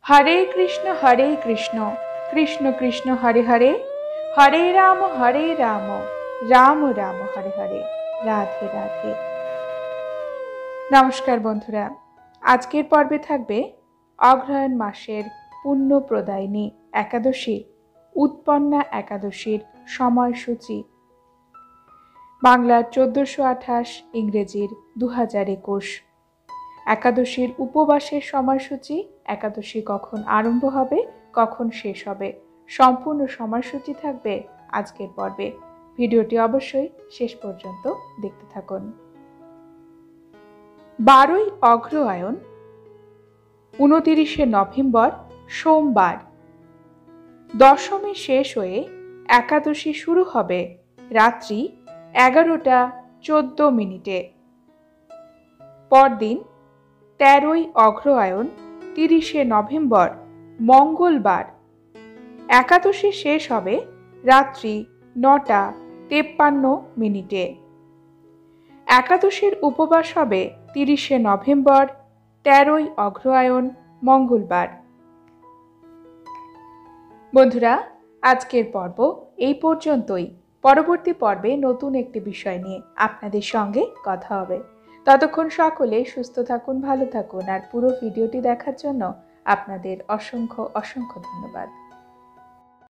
হরে কৃষ্ণ কৃষ্ণ কৃষ্ণ হরে হরে, হরে রাম রাম রাম হরে হরে, রাধে রাধে। নমস্কার বন্ধুরা, আজকের পর্বে থাকবে অগ্রহায়ণ মাসের পুণ্য প্রদায়িনী একাদশী উৎপন্না একাদশীর সময়সূচি। বাংলার 1428, ইংরেজির 2021। একাদশীর উপবাসের সময়সূচি, একাদশী কখন আরম্ভ হবে, কখন শেষ হবে, সম্পূর্ণ সময়সূচি থাকবে আজকের পর্বে। ভিডিওটি অবশ্যই শেষ পর্যন্ত দেখতে থাকুন। 12ই অগ্রহায়ণ 29শে নভেম্বর সোমবার। দশমী শেষ হয়ে একাদশী শুরু হবে রাত্রি 11টা 14 মিনিটে। পরদিন 13ই অগ্রহায়ণ 30শে নভেম্বর মঙ্গলবার। একাদশী শেষ হবে রাত্রি 9টা 53 মিনিটে। একাদশীর উপবাস হবে 30শে নভেম্বর 13ই অগ্রহায়ণ মঙ্গলবার। বন্ধুরা, আজকের পর্ব এই পর্যন্তই। পরবর্তী পর্বে নতুন একটি বিষয় নিয়ে আপনাদের সঙ্গে কথা হবে। ততক্ষণ সকলে সুস্থ থাকুন, ভালো থাকুন, আর পুরো ভিডিওটি দেখার জন্য আপনাদের অসংখ্য ধন্যবাদ।